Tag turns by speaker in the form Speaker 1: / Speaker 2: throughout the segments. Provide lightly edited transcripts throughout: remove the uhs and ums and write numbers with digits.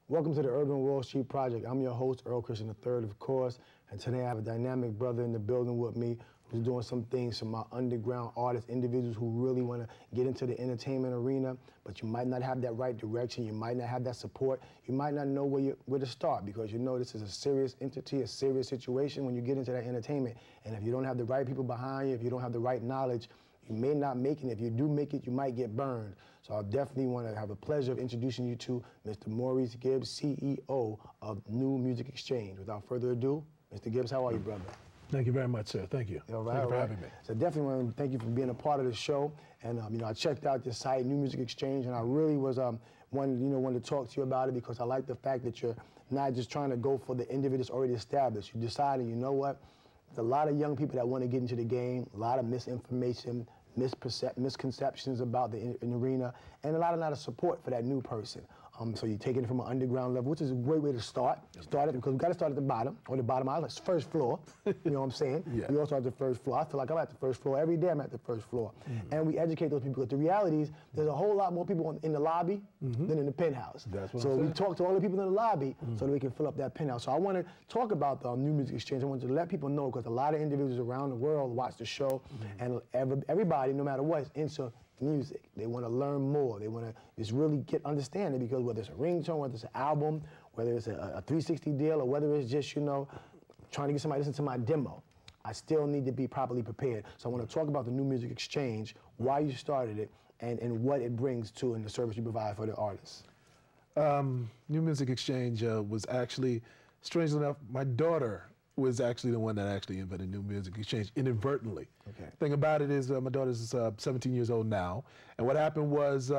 Speaker 1: Welcome to the Urban Wall Street Project. I'm your host, Earl Christian III, of course, and today I have a dynamic brother in the building with me who's doing some things, some underground artists, individuals who really want to get into the entertainment arena, but you might not have that right direction, you might not have that support, you might not know where to start, because you know this is a serious entity, a serious situation when you get into that entertainment, and if you don't have the right people behind you, if you don't have the right knowledge, you may not make it. If you do make it, you might get burned. So I definitely want to have the pleasure of introducing you to Mr. Maurice Gibbs, CEO of New Music Exchange. Without further ado, Mr. Gibbs, how are you, brother?
Speaker 2: Thank you very much, sir. Thank you.
Speaker 1: All right,
Speaker 2: thank you for having me.
Speaker 1: So definitely want to thank you for being a part of the show. And you know, I checked out your site, New Music Exchange, and I really was wanted to talk to you about it because I like the fact that you're not just trying to go for the individual that's already established. You decided, you know what? There's a lot of young people that want to get into the game, a lot of misinformation, misconceptions about the arena, and a lot of support for that new person. So you're taking it from an underground level, which is a great way to start. Start it because we got to start at the bottom, or the bottom aisle, first floor. You know what I'm saying? Yeah. We all start at the first floor. I feel like I'm at the first floor every day. I'm at the first floor, and we educate those people. But the reality is, there's a whole lot more people in the lobby than in the penthouse.
Speaker 2: That's what
Speaker 1: so we talk to all the people in the lobby so that we can fill up that penthouse. So I want to talk about the New Music Exchange. I want to let people know because a lot of individuals around the world watch the show, and everybody, no matter what, is into music. They want to learn more. They want to just really get understanding, because whether it's a ringtone, whether it's an album, whether it's a 360 deal, or whether it's just, you know, trying to get somebody to listen to my demo, I still need to be properly prepared. So I want to talk about the New Music Exchange, why you started it, and what it brings to and the service you provide for the artists.
Speaker 2: New Music Exchange was actually, strangely enough, my daughter was actually the one that actually invented New Music Exchange inadvertently. Okay. Thing about it is my daughter's 17 years old now, and what happened was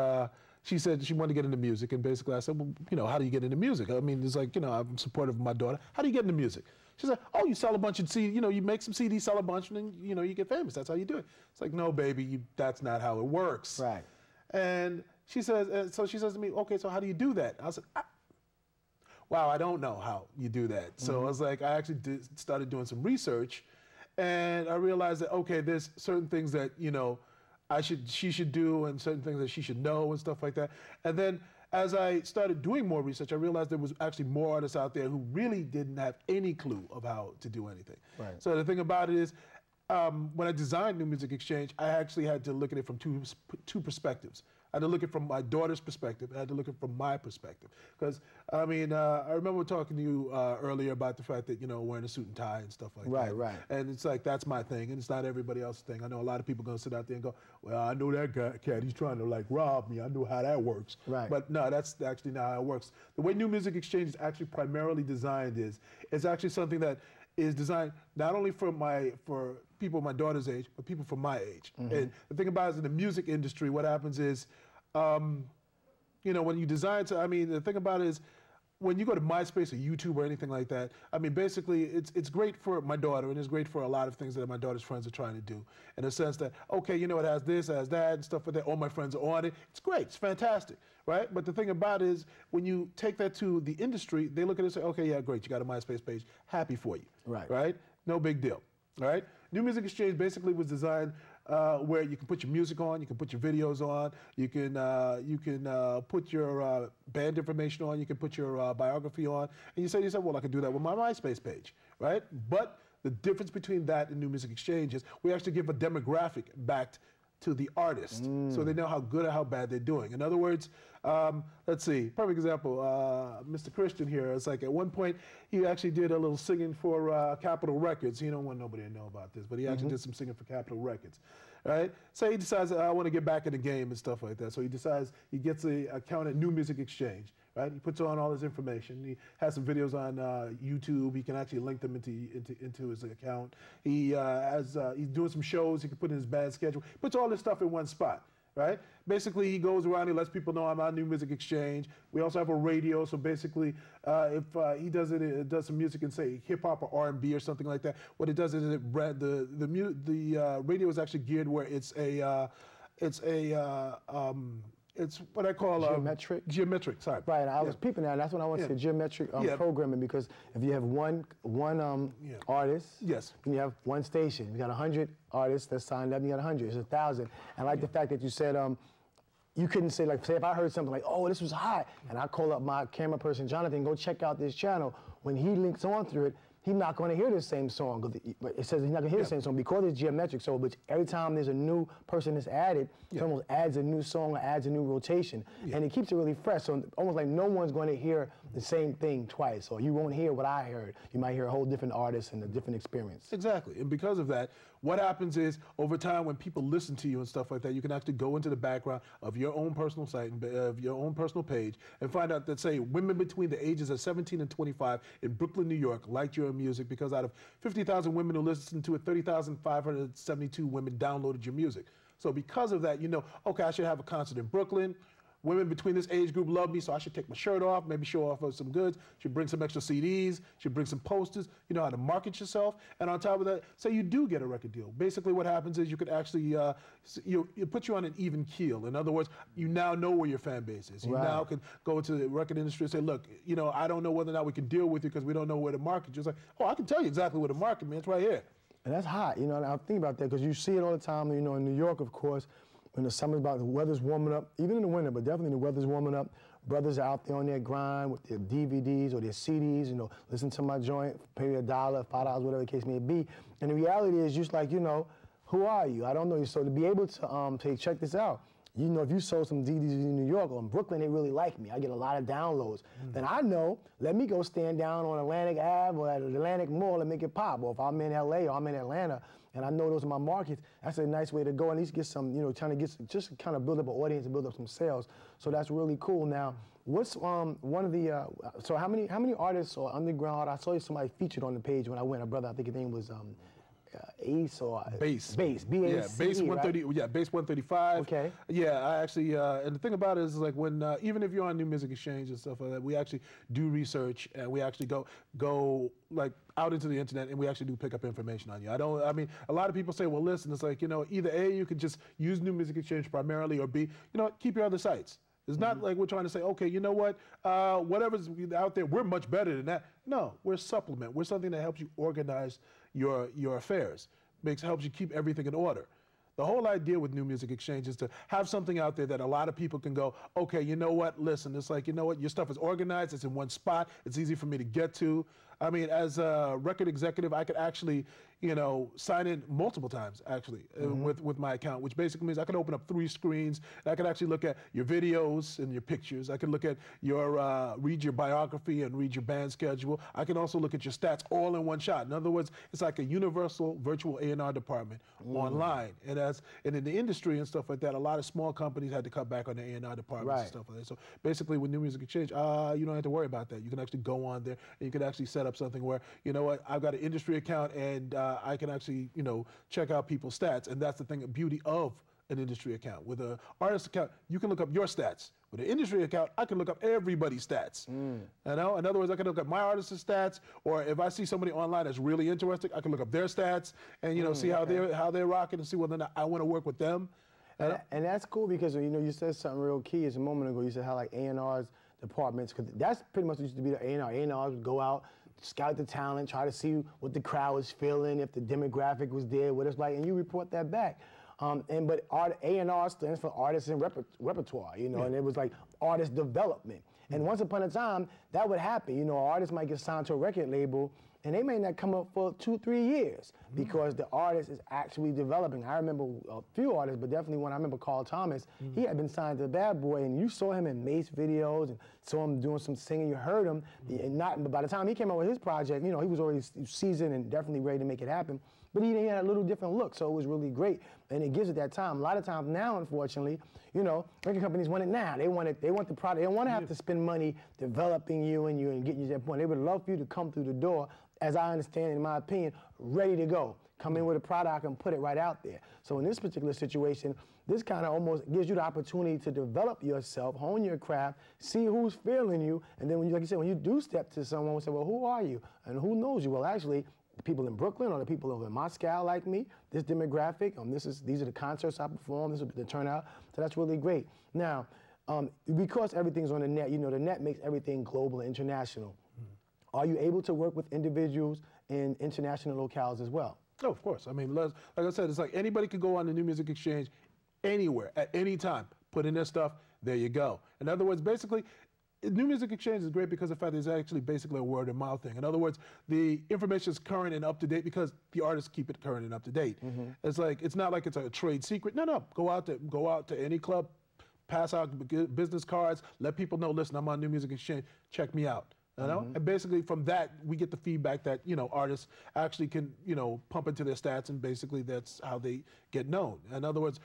Speaker 2: she said she wanted to get into music, and basically I said, well, you know, how do you get into music? I mean, it's like, you know, I'm supportive of my daughter. How do you get into music? She said, oh, you sell a bunch of CDs, you know, you make some CDs, sell a bunch, and then, you know, you get famous. That's how you do it. It's like, no, baby, that's not how it works.
Speaker 1: Right.
Speaker 2: And she says, so she says to me, okay, so how do you do that? I said, wow, I don't know how you do that. So I was like, I actually started doing some research, and I realized that, okay, there's certain things that, you know, she should do, and certain things that she should know and stuff like that. And then as I started doing more research, I realized there was actually more artists out there who really didn't have any clue of how to do anything. Right. So the thing about it is, when I designed New Music Exchange, I actually had to look at it from two perspectives. I had to look at it from my daughter's perspective, and I had to look at it from my perspective. Because, I mean, I remember talking to you earlier about the fact that, you know, wearing a suit and tie and stuff like that.
Speaker 1: Right, right.
Speaker 2: And it's like, that's my thing, and it's not everybody else's thing. I know a lot of people are going to sit out there and go, well, I know that cat, he's trying to, like, rob me. I know how that works. Right. But no, that's actually not how it works. The way New Music Exchange is actually primarily designed is, it's actually something that is designed not only for people my daughter's age, but people from my age. And the thing about it is, in the music industry, what happens is, you know, when you design I mean, the thing about it is, when you go to MySpace or YouTube or anything like that, I mean, basically, it's great for my daughter, and it's great for a lot of things that my daughter's friends are trying to do, in a sense that, okay, you know, it has this, it has that, and stuff like that. All my friends are on it. It's great. It's fantastic, right? But the thing about it is, when you take that to the industry, they look at it and say, okay, yeah, great, you got a MySpace page. Happy for you. Right. Right? No big deal. All right? New Music Exchange basically was designed where you can put your music on, you can put your videos on, you can put your band information on, you can put your biography on, and you say to yourself, well, I can do that with my MySpace page, right? But the difference between that and New Music Exchange is we actually give a demographic back to the artist, so they know how good or how bad they're doing. In other words, let's see, perfect example, Mr. Christian here, it's like at one point, he actually did a little singing for Capitol Records. He don't want nobody to know about this, but he actually did some singing for Capitol Records, right? So he decides, I want to get back in the game and stuff like that. So he decides, he gets an account at New Music Exchange, right? He puts on all his information. He has some videos on YouTube. He can actually link them into his account. He he's doing some shows. He can put in his band schedule. Puts all this stuff in one spot, right? Basically, he goes around, he lets people know I'm on New Music Exchange. We also have a radio, so basically, if he does some music in, say, hip-hop or R&B or something like that, what it does is the radio is actually geared where it's what I call
Speaker 1: geometric.
Speaker 2: Geometric, sorry.
Speaker 1: Right, I was peeping at. That's what I want to say, geometric programming. Because if you have one artist, and you have one station, you got 100 artists that signed up. You got 100. It's 1,000. And I like the fact that you said you couldn't say, like, say if I heard something like, oh, this was hot, and I call up my camera person, Jonathan, go check out this channel. When he links on through it, he's not going to hear the same song. But it says he's not going to hear the same song because it's geometric. So which every time there's a new person that's added, it almost adds a new song or adds a new rotation. And it keeps it really fresh. So almost like no one's going to hear the same thing twice. Or you won't hear what I heard. You might hear a whole different artist and a different experience.
Speaker 2: Exactly. And because of that, what happens is over time when people listen to you and stuff like that, you can actually go into the background of your own personal site, and of your own personal page, and find out that, say, women between the ages of 17 and 25 in Brooklyn, New York liked your music because out of 50,000 women who listened to it, 30,572 women downloaded your music. So because of that, you know, okay, I should have a concert in Brooklyn. Women between this age group love me, so I should take my shirt off, maybe show off some goods, should bring some extra CDs, should bring some posters, you know how to market yourself. And on top of that, say you do get a record deal. Basically what happens is you could actually, it puts you on an even keel. In other words, you now know where your fan base is. You now can go to the record industry and say, look, you know, I don't know whether or not we can deal with you because we don't know where to market you. It's like, oh, I can tell you exactly where to market me, it's right here.
Speaker 1: And that's hot, you know, and I think about that because you see it all the time, you know, in New York, of course, when the summer's about, the weather's warming up, even in the winter, but definitely the weather's warming up. Brothers are out there on their grind with their DVDs or their CDs, you know, listen to my joint, pay me $1, $5, whatever the case may be. And the reality is just like, you know, who are you? I don't know you. So to be able to say, check this out. You know, if you sold some DVDs in New York or in Brooklyn, they really like me. I get a lot of downloads. Then I know, let me go stand down on Atlantic Ave or at Atlantic Mall and make it pop. Or if I'm in LA or I'm in Atlanta, and I know those are my markets, that's a nice way to go, at least get some, you know, trying to get, just kind of build up an audience and build up some sales. So that's really cool. Now, what's one of the, so how many artists or underground, I saw somebody featured on the page when I went, a brother, I think his name was Ace or
Speaker 2: Bass.
Speaker 1: Bass, B-A-C-E,
Speaker 2: yeah, Bass 130.
Speaker 1: right?
Speaker 2: Yeah, Bass 135.
Speaker 1: Okay.
Speaker 2: Yeah, I actually, and the thing about it is like when even if you're on New Music Exchange and stuff like that, we actually do research and we actually go like out into the internet and we actually do pick up information on you. I mean, a lot of people say, well, listen, it's like, you know, either A, you could just use New Music Exchange primarily, or B, you know what, keep your other sites. It's not like we're trying to say, okay, you know what, whatever's out there, we're much better than that. No, we're a supplement. We're something that helps you organize your affairs, helps you keep everything in order. The whole idea with New Music Exchange is to have something out there that a lot of people can go, okay, you know what, listen, it's like, you know what, your stuff is organized, it's in one spot, it's easy for me to get to. I mean, as a record executive, I could actually, you know, sign in multiple times, actually, with my account, which basically means I could open up 3 screens, and I could actually look at your videos and your pictures. I could look at your, read your biography and read your band schedule. I can also look at your stats all in one shot. In other words, it's like a universal virtual A&R department online. And in the industry and stuff like that, a lot of small companies had to cut back on their A&R departments and stuff like that. So basically with New Music Exchange, you don't have to worry about that. You can actually go on there and you can actually set up something where, you know what, I've got an industry account and I can actually, you know, check out people's stats. And that's the thing, the beauty of an industry account. With an artist account, you can look up your stats. With an industry account, I can look up everybody's stats. You know, in other words, I can look up my artist's stats, or if I see somebody online that's really interested, I can look up their stats and, you know, see how they're rocking and see whether or not I want to work with them.
Speaker 1: And that's cool because, you know, you said something real key just a moment ago. You said how like A&R's departments, because that's pretty much what used to be the A&R. A&Rs would go out, scout the talent, try to see what the crowd was feeling, if the demographic was there, what it's like, and you report that back. But A&R stands for artists and repertoire, you know, and it was like artist development. And once upon a time, that would happen. You know, an artist might get signed to a record label, and they may not come up for 2-3 years because the artist is actually developing. I remember a few artists, but definitely one. I remember Carl Thomas. He had been signed to Bad Boy, and you saw him in Mace videos and saw him doing some singing. You heard him, and but by the time he came out with his project, you know, he was already seasoned and definitely ready to make it happen. But he had a little different look, so it was really great. And it gives it that time. A lot of times now, unfortunately, you know, record companies want it now. They want the product. They don't want to have to spend money developing you and getting you to that point. They would love for you to come through the door, as I understand, in my opinion, ready to go. Come in with a product and put it right out there. So in this particular situation, this kind of almost gives you the opportunity to develop yourself, hone your craft, see who's feeling you, and then when you, like you said, when you do step to someone and say, well, who are you? And who knows you? Well, actually, the people in Brooklyn or the people over in Moscow like me, this demographic, these are the concerts I perform, this is the turnout, so that's really great. Now, because everything's on the net, you know, the net makes everything global and international. Are you able to work with individuals in international locales as well?
Speaker 2: Oh, of course. I mean, like I said, it's like anybody could go on the New Music Exchange anywhere, at any time, put in their stuff, there you go. In other words, basically, New Music Exchange is great because of the fact that it's actually basically a word of mouth thing. In other words, the information is current and up to date because the artists keep it current and up to date. It's like, it's not like it's a trade secret. No, go out to any club, pass out business cards, let people know, listen, I'm on New Music Exchange, check me out. You know? And basically from that, we get the feedback that, you know, artists actually can, you know, pump into their stats, and basically that's how they get known. In other words,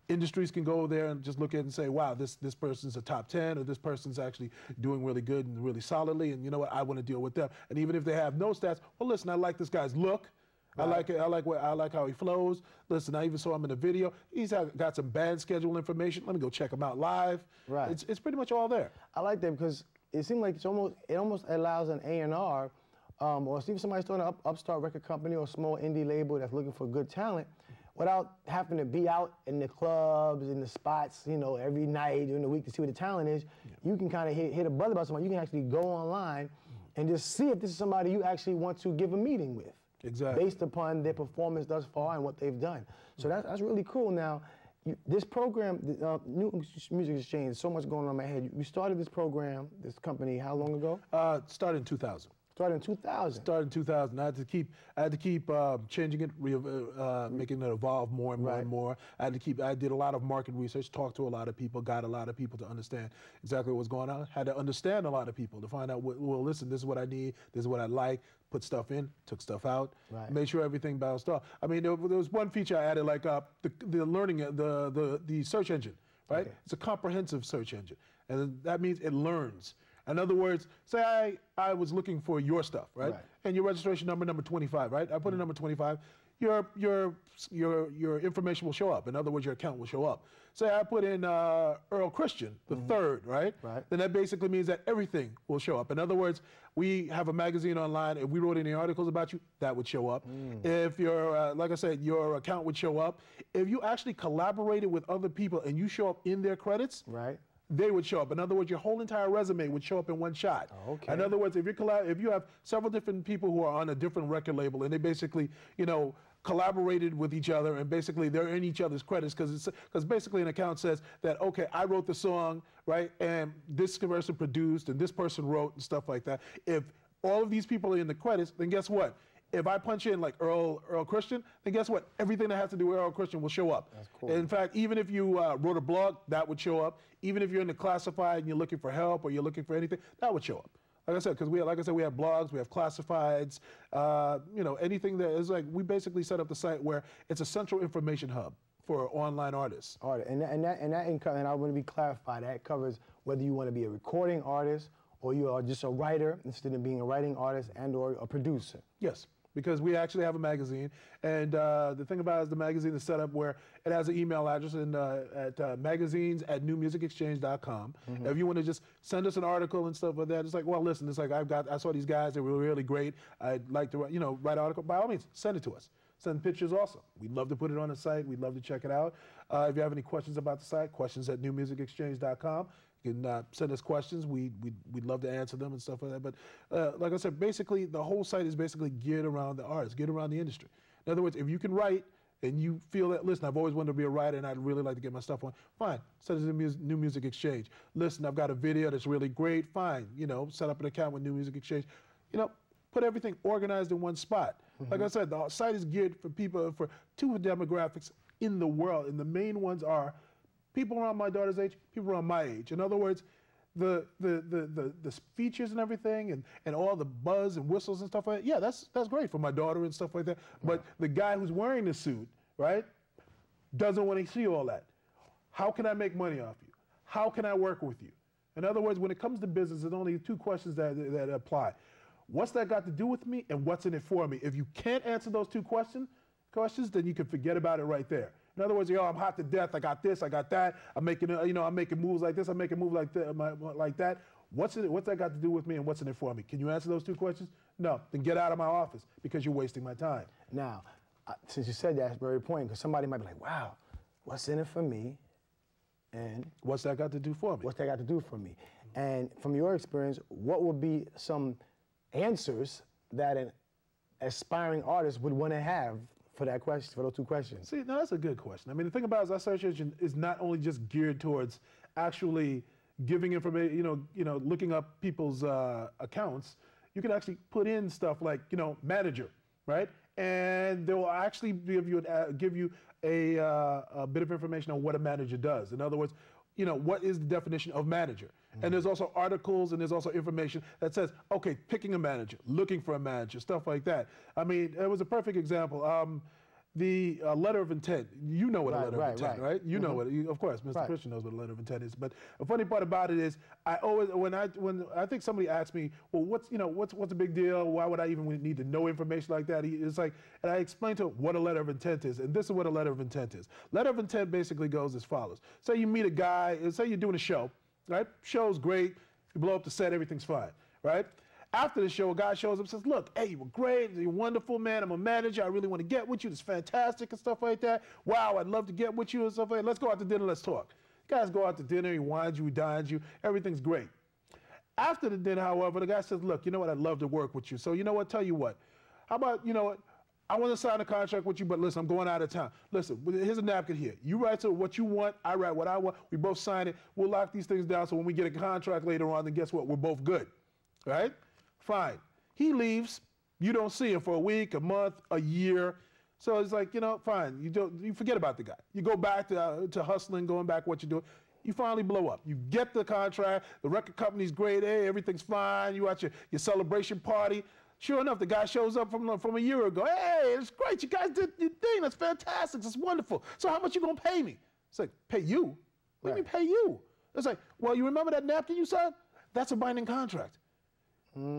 Speaker 2: industries can go there and just look at it and say, wow, this person's a top 10, or this person's actually doing really good and really solidly, and you know what, I want to deal with them. And even if they have no stats, well, listen, I like this guy's look. Right. I like how he flows. Listen, I even saw him in a video. He's got some band schedule information. Let me go check him out live. Right. It's pretty much all there.
Speaker 1: I like that because it seems like it almost allows an A&R, or even somebody starting an upstart record company or a small indie label that's looking for good talent, without having to be out in the clubs, in the spots, you know, every night during the week to see what the talent is. You can kind of hit a buzz about somebody. You can actually go online and just see if this is somebody you actually want to give a meeting with. Exactly. Based upon their performance thus far and what they've done. So that's really cool. Now, this program, New Music Exchange, so much going on in my head. You started this program, this company, how long ago?
Speaker 2: Started in 2000.
Speaker 1: Started in 2000.
Speaker 2: Started in 2000. I had to keep changing it, making it evolve more and more and more. I did a lot of market research, talked to a lot of people, got a lot of people to understand exactly what was going on. Had to understand a lot of people to find out, well, listen, this is what I need, this is what I like. Put stuff in, took stuff out, made sure everything bounced off. I mean, there was one feature I added, like the learning, the search engine, right? Okay. It's a comprehensive search engine, and that means it learns. In other words, say I was looking for your stuff, right? And your registration number 25, right? I put in number 25. Your information will show up. In other words, your account will show up. Say I put in Earl Christian, the third, right? Then that basically means that everything will show up. In other words, we have a magazine online. If we wrote any articles about you, that would show up. If like I said, your account would show up. If you actually collaborated with other people and you show up in their credits, they would show up. In other words, your whole entire resume would show up in one shot. Okay. In other words, if you have several different people who are on a different record label and they basically, you know, collaborated with each other, and basically they're in each other's credits, because basically an account says that, okay, I wrote the song, right, and this person produced and this person wrote and stuff like that. If all of these people are in the credits, then guess what? If I punch in like Earl Christian, then guess what? Everything that has to do with Earl Christian will show up. That's cool. In fact, even if you wrote a blog, that would show up. Even if you're in the classified and you're looking for help or you're looking for anything, that would show up. Like I said, because we have blogs, we have classifieds, you know, anything that is like, we basically set up the site where it's a central information hub for online artists. All right, and I want to be clarified, that covers whether you want to be a recording artist or you are just a writer instead of being a writing artist and or a producer. Yes. Because we actually have a magazine, and the thing about it is the magazine is set up where it has an email address at magazines@newmusicexchange.com. If you want to just send us an article and stuff like that, it's like, well, listen, it's like I saw these guys, they were really great. I'd like to, you know, write an article. By all means, send it to us. Send pictures also. We'd love to put it on the site. We'd love to check it out. If you have any questions about the site, questions@newmusicexchange.com. You can send us questions. We'd love to answer them and stuff like that. But like I said, basically the whole site is basically geared around the artists, geared around the industry. In other words, if you can write and you feel that, listen, I've always wanted to be a writer and I'd really like to get my stuff on, fine, send us to New Music Exchange. Listen, I've got a video that's really great, fine, you know, set up an account with New Music Exchange. You know, put everything organized in one spot. Like I said, the site is geared for people, for two demographics in the world, and the main ones are people around my daughter's age, people around my age. In other words, the features and everything and all the buzz and whistles and stuff like that, yeah, that's great for my daughter and stuff like that. But the guy who's wearing the suit, right, doesn't want to see all that. How can I make money off you? How can I work with you? In other words, when it comes to business, there's only two questions that apply. What's that got to do with me, and what's in it for me? If you can't answer those two questions, then you can forget about it right there. In other words, yo, I'm hot to death. I got this, I got that. I'm making, you know, I'm making moves like this. I'm making moves like that. What's that got to do with me, and what's in it for me? Can you answer those two questions? No. Then get out of my office because you're wasting my time. Now, since you said that, it's very important, because somebody might be like, wow, what's in it for me? And what's that got to do for me? What's that got to do for me? And from your experience, what would be some answers that an aspiring artist would want to have
Speaker 1: for that question, for those two questions?
Speaker 2: See, now that's a good question. I mean, the thing about it is our search engine is not only just geared towards actually giving information, looking up people's accounts. You can actually put in stuff like, manager, right? And they will actually give you a bit of information on what a manager does. In other words, what is the definition of manager? And there's also articles and there's also information that says, okay, picking a manager, looking for a manager, stuff like that. I mean, it was a perfect example. The letter of intent, you know what a letter of intent, right? You know what, of course, Mr. Christian knows what a letter of intent is. But the funny part about it is, I always, when I think somebody asks me, well, what's the big deal? Why would I even need to know information like that? It's like, and I explain to him what a letter of intent is, and this is what a letter of intent is. Letter of intent basically goes as follows. Say you meet a guy, say you're doing a show, right? Show's great, you blow up the set, everything's fine, right? After the show, a guy shows up and says, look, hey, you were great, you're wonderful, man, I'm a manager, I really want to get with you, it's fantastic and stuff like that. Wow, I'd love to get with you and stuff like that. Let's go out to dinner, let's talk. Guys go out to dinner, he wines you, he dines you, everything's great. After the dinner, however, the guy says, look, you know what, I'd love to work with you. So you know what, tell you what, how about, you know what, I want to sign a contract with you, but listen, I'm going out of town. Listen, here's a napkin here. You write to what you want, I write what I want, we both sign it, we'll lock these things down so when we get a contract later on, then guess what, we're both good, right? Fine. He leaves. You don't see him for a week, a month, a year. So it's like, fine. You forget about the guy. You go back to hustling, going back what you're doing. You finally blow up. You get the contract. The record company's great. Hey, everything's fine. You at your celebration party. Sure enough, the guy shows up from a year ago. Hey, it's great. You guys did your thing. That's fantastic. That's wonderful. So how much you gonna pay me? It's like, pay you? What do you mean pay you? It's like, well, you remember that napkin you signed? That's a binding contract.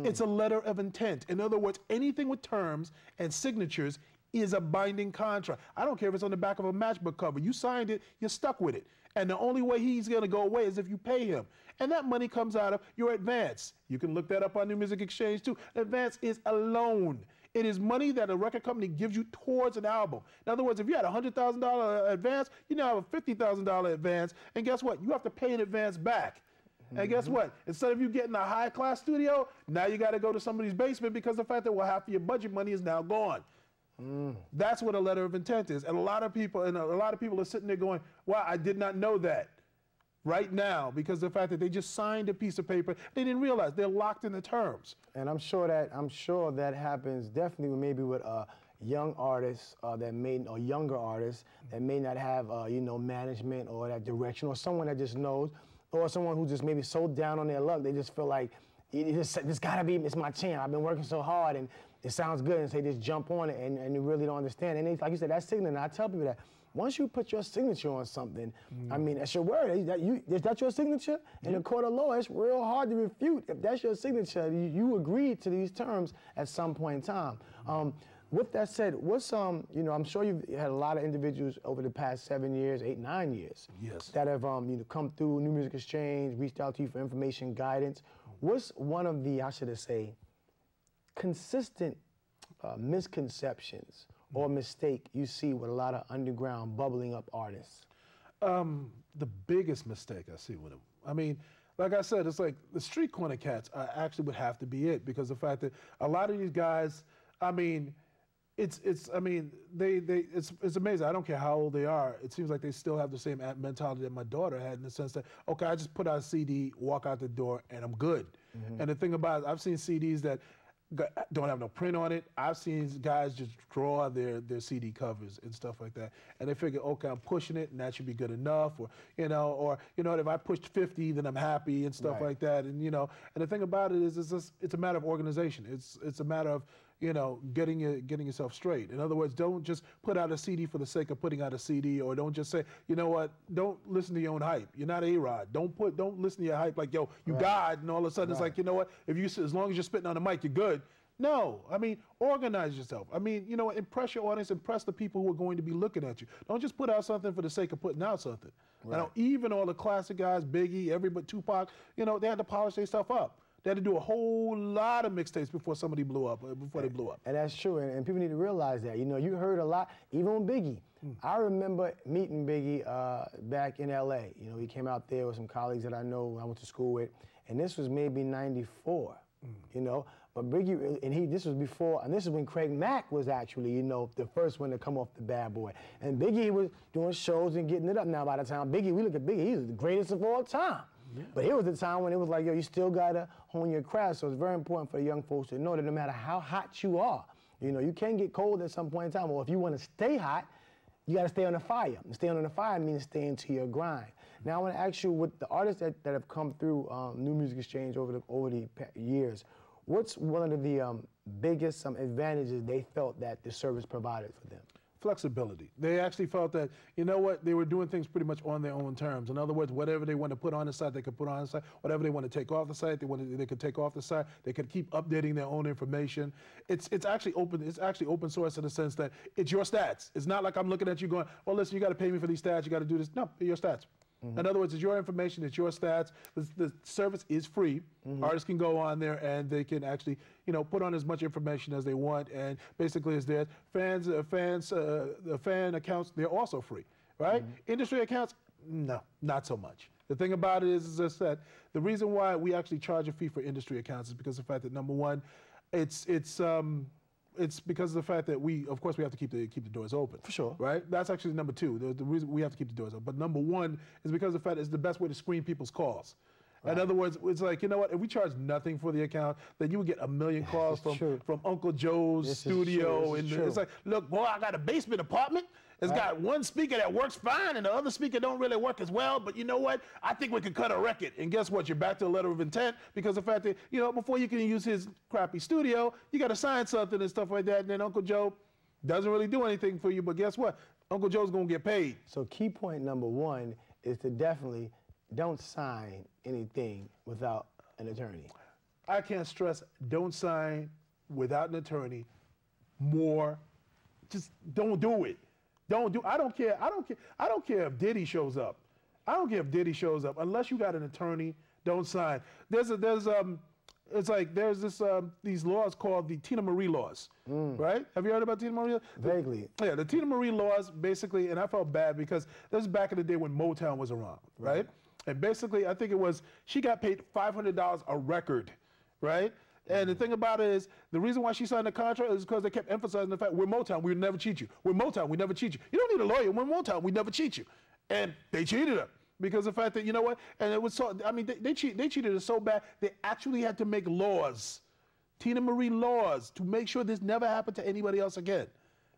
Speaker 2: It's a letter of intent. In other words, anything with terms and signatures is a binding contract. I don't care if it's on the back of a matchbook cover. You signed it, you're stuck with it. And the only way he's gonna go away is if you pay him. And that money comes out of your advance. You can look that up on New Music Exchange too. Advance is a loan. It is money that a record company gives you towards an album. In other words, if you had a $100,000 advance, you now have a $50,000 advance, and guess what? You have to pay in advance back. And guess what? Instead of you getting a high-class studio, now you got to go to somebody's basement because of the fact that, well, half of your budget money is now gone. That's what a letter of intent is. And a lot of people are sitting there going, wow, I did not know that right now because of the fact that they just signed a piece of paper. They didn't realize they're locked in the terms.
Speaker 1: And I'm sure that happens definitely maybe with young artists or younger artists that may not have management or that direction, or someone that just knows, or someone who's just maybe so down on their luck, they just feel like, it's gotta be, it's my chance. I've been working so hard and it sounds good, and so they just jump on it and you really don't understand. And like you said, that's signature, and I tell people that once you put your signature on something, I mean, that's your word. Is that your signature? In the court of law, it's real hard to refute. If that's your signature, you agreed to these terms at some point in time. With that said, what's I'm sure you've had a lot of individuals over the past 7 years, 8, 9 years, that have come through New Music Exchange, reached out to you for information, guidance. What's one of the, consistent misconceptions or mistake you see with a lot of underground bubbling up artists?
Speaker 2: The biggest mistake I see with them, I mean, like I said, it's like the street corner cats actually would have to be it, because the fact that a lot of these guys, I mean, it's amazing. I don't care how old they are. It seems like they still have the same mentality that my daughter had, in the sense that, okay, I just put out a CD, walk out the door, and I'm good. And the thing about it, I've seen CDs that don't have no print on it. I've seen guys just draw their CD covers and stuff like that, and they figure, okay, I'm pushing it, and that should be good enough, or if I pushed 50, then I'm happy and stuff like that, and and the thing about it is, it's a matter of organization. It's a matter of getting yourself straight. In other words, don't just put out a CD for the sake of putting out a CD, or don't just say, you know what, don't listen to your own hype. You're not A-Rod. Don't listen to your hype like, yo, you God, and all of a sudden it's like, you know what, as long as you're spitting on the mic, you're good. No, I mean, organize yourself. I mean, impress your audience, impress the people who are going to be looking at you. Don't just put out something for the sake of putting out something. Even all the classic guys, Biggie, everybody, Tupac, they had to polish their stuff up. They had to do a whole lot of mixtapes before somebody blew up, before they blew up.
Speaker 1: And that's true, and people need to realize that. You heard a lot, even on Biggie. I remember meeting Biggie back in LA. He came out there with some colleagues that I know I went to school with, and this was maybe '94, But Biggie, and this was before, and this is when Craig Mack was actually, you know, the first one to come off the Bad Boy. And Biggie was doing shows and getting it up. Now, by the time Biggie, we look at Biggie, he's the greatest of all time. Yeah. But it was the time when it was like, yo, you still gotta hone your craft. So it's very important for the young folks to know that no matter how hot you are, you know, you can get cold at some point in time. Or if you want to stay hot, you gotta stay on the fire. And staying on the fire means staying to your grind. Now I want to ask you, with the artists that have come through New Music Exchange over the years, what's one of the biggest advantages they felt that the service provided for them?
Speaker 2: Flexibility. They actually felt that, you know what, they were doing things pretty much on their own terms. In other words, whatever they want to put on the site, they could put on the site. Whatever they want to take off the site, they could take off the site. They could keep updating their own information. It's actually open. It's actually open source in the sense that it's your stats. It's not like I'm looking at you going, well, listen, you got to pay me for these stats. You got to do this. No, they're your stats. Mm-hmm. In other words, it's your information, it's your stats. The service is free. Mm-hmm. Artists can go on there and they can actually, you know, put on as much information as they want. And basically, it's there. The fan accounts, they're also free, right? Mm-hmm. Industry accounts, no, not so much. The thing about it is, as I said, the reason why we actually charge a fee for industry accounts is because of the fact that, number one, it's because of the fact that of course, we have to keep the doors open. For sure. Right? That's actually number two. The reason we have to keep the doors open. But number one is because of the fact it's the best way to screen people's calls. Right. In other words, it's like, you know what, if we charge nothing for the account, then you would get a million calls from Uncle Joe's studio. It's like, look, boy, I got a basement apartment. It's got one speaker that works fine and the other speaker don't really work as well, but you know what? I think we could cut a record. And guess what? You're back to a letter of intent because the fact that, you know, before you can use his crappy studio, you got to sign something and stuff like that. And then Uncle Joe doesn't really do anything for you, but guess what? Uncle Joe's going to get paid.
Speaker 1: So key point number one is to definitely don't sign anything without an attorney.
Speaker 2: I can't stress, don't sign without an attorney more. Just don't do it. I don't care if Diddy shows up. I don't care if Diddy shows up. Unless you got an attorney, don't sign. There's these laws called the Tina Marie laws, right? Have you heard about Tina Marie?
Speaker 1: Vaguely.
Speaker 2: Yeah, the Tina Marie laws basically, and I felt bad because this is back in the day when Motown was around, right? And basically, I think it was, she got paid $500 a record, right? And the thing about it is, the reason why she signed the contract is because they kept emphasizing the fact, we're Motown, we would never cheat you. We're Motown, we never cheat you. You don't need a lawyer, we're Motown, we never cheat you. And they cheated her because of the fact that, you know what, and it was so, I mean, they cheated her so bad, they actually had to make laws, Tina Marie laws, to make sure this never happened to anybody else again.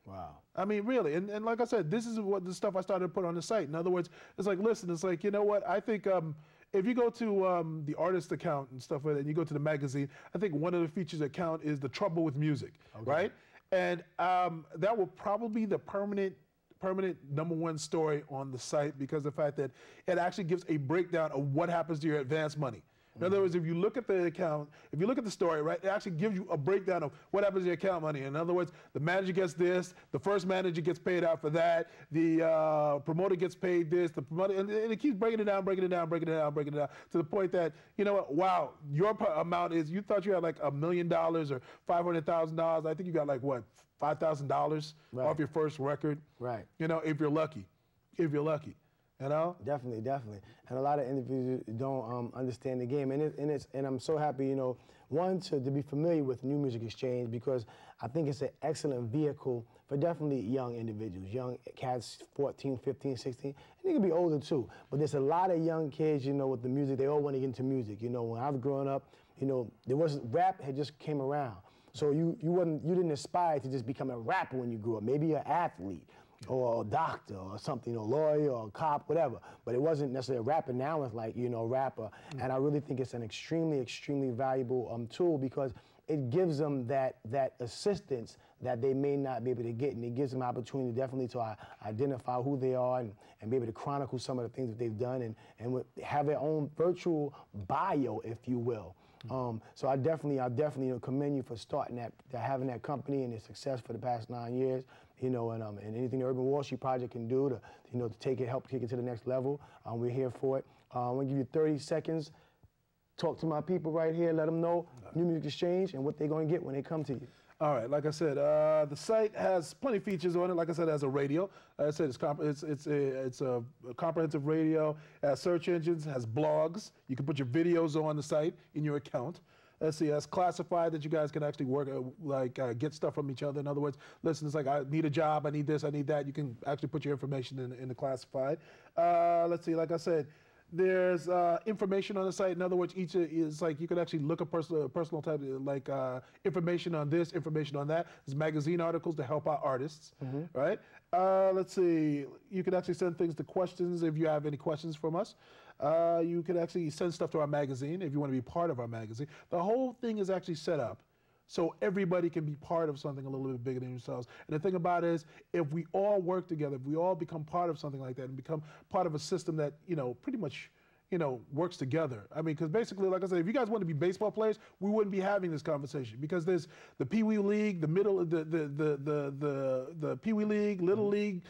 Speaker 1: Wow.
Speaker 2: I mean, really, and like I said, this is what the stuff I started to put on the site. In other words, it's like, listen, it's like, you know what, I think, if you go to the artist account and stuff like that, and you go to the magazine, I think one of the features account is the trouble with music, right? And that will probably be the permanent #1 story on the site because of the fact that it actually gives a breakdown of what happens to your advance money. In other words, if you look at the account, if you look at the story, right, it actually gives you a breakdown of what happens to your account money. In other words, the manager gets this, the first manager gets paid out for that, the promoter gets paid this, the promoter, and it keeps breaking it down to the point that, you know what, wow, your amount is, you thought you had like $1 million or $500,000. I think you got like, what, $5,000 off your first record? Right. You know, if you're lucky. You know?
Speaker 1: Definitely. And a lot of individuals don't understand the game. And I'm so happy, you know, one, to be familiar with New Music Exchange because I think it's an excellent vehicle for definitely young individuals, young cats, 14, 15, 16, and they can be older too. But there's a lot of young kids, you know, with the music, they all want to get into music. You know, when I was growing up, you know, rap had just came around. So you didn't aspire to just become a rapper when you grew up, maybe an athlete, or a doctor or something, a lawyer or a cop, whatever. But it wasn't necessarily a rapper. Now it's like, you know, rapper. And I really think it's an extremely, extremely valuable tool because it gives them that assistance that they may not be able to get. And it gives them opportunity definitely to identify who they are and be able to chronicle some of the things that they've done and have their own virtual bio, if you will. So I definitely you know, commend you for starting having that company and its success for the past 9 years. You know, and anything the Urban Wall Street Project can do to, you know, to help take it to the next level, we're here for it. I'm gonna give you 30 seconds. Talk to my people right here. Let them know New Music Exchange and what they're gonna get when they come to you.
Speaker 2: All right, like I said, the site has plenty of features on it. Like I said, it has a radio. Like I said, it's a comprehensive radio. It has search engines, has blogs. You can put your videos on the site in your account. let's see, that's classified, that you guys can actually work, get stuff from each other. In other words, listen, it's like, I need a job, I need this, I need that. You can actually put your information in the classified. Let's see, like I said, there's information on the site. In other words, each is like, you can actually look at personal type, like information on this, information on that. There's magazine articles to help out artists, right? Let's see, you can actually send things to questions if you have any questions from us. You can actually send stuff to our magazine if you want to be part of our magazine. The whole thing is actually set up so everybody can be part of something a little bit bigger than yourselves. And the thing about it is, if we all work together, if we all become part of something like that and become part of a system that, pretty much, works together. I mean, because basically, like I said, if you guys want to be baseball players, we wouldn't be having this conversation, because there's the Pee Wee League, the Pee Wee League, Little League,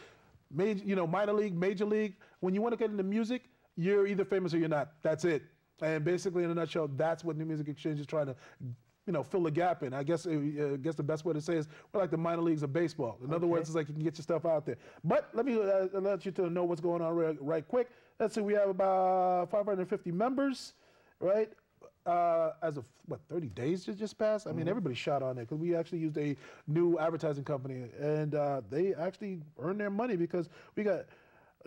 Speaker 2: minor league, major league. When you want to get into music, you're either famous or you're not. That's it. And basically, in a nutshell, that's what New Music Exchange is trying to, fill the gap in. I guess the best way to say is we're like the minor leagues of baseball. In other words, it's like you can get your stuff out there. But let me let you to know what's going on right quick. Let's see, we have about 550 members, right? As of, 30 days just passed? I mean, everybody shot on it, because we actually used a new advertising company, and they actually earned their money, because we got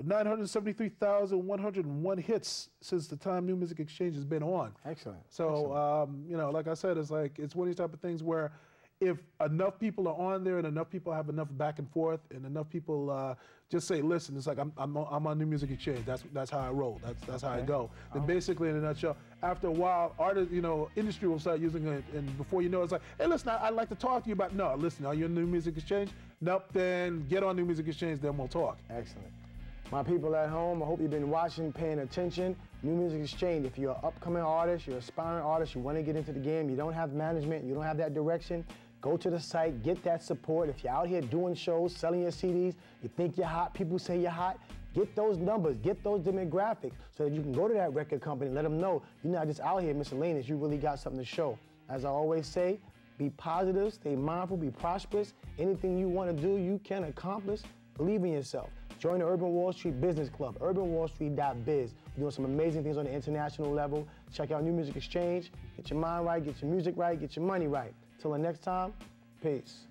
Speaker 2: 973,101 hits since the time New Music Exchange has been on.
Speaker 1: Excellent.
Speaker 2: So, like I said, it's one of these type of things where if enough people are on there and enough people have enough back and forth and enough people just say, listen, it's like, I'm on New Music Exchange. That's how I roll. That's how I go. Then basically, in a nutshell, after a while, artists, industry will start using it, and before you know, it's like, hey, listen, I'd like to talk to you about. No, listen, are you on New Music Exchange? Nope. Then get on New Music Exchange. Then we'll talk.
Speaker 1: Excellent. My people at home, I hope you've been watching, paying attention. New Music Exchange, if you're an upcoming artist, you're an aspiring artist, you want to get into the game, you don't have management, you don't have that direction, go to the site, get that support. If you're out here doing shows, selling your CDs, you think you're hot, people say you're hot, get those numbers, get those demographics, so that you can go to that record company and let them know you're not just out here miscellaneous, you really got something to show. As I always say, be positive, stay mindful, be prosperous. Anything you want to do, you can accomplish. Believe in yourself. Join the Urban Wall Street Business Club, urbanwallstreet.biz. We're doing some amazing things on the international level. Check out New Music Exchange. Get your mind right, get your music right, get your money right. Till the next time, peace.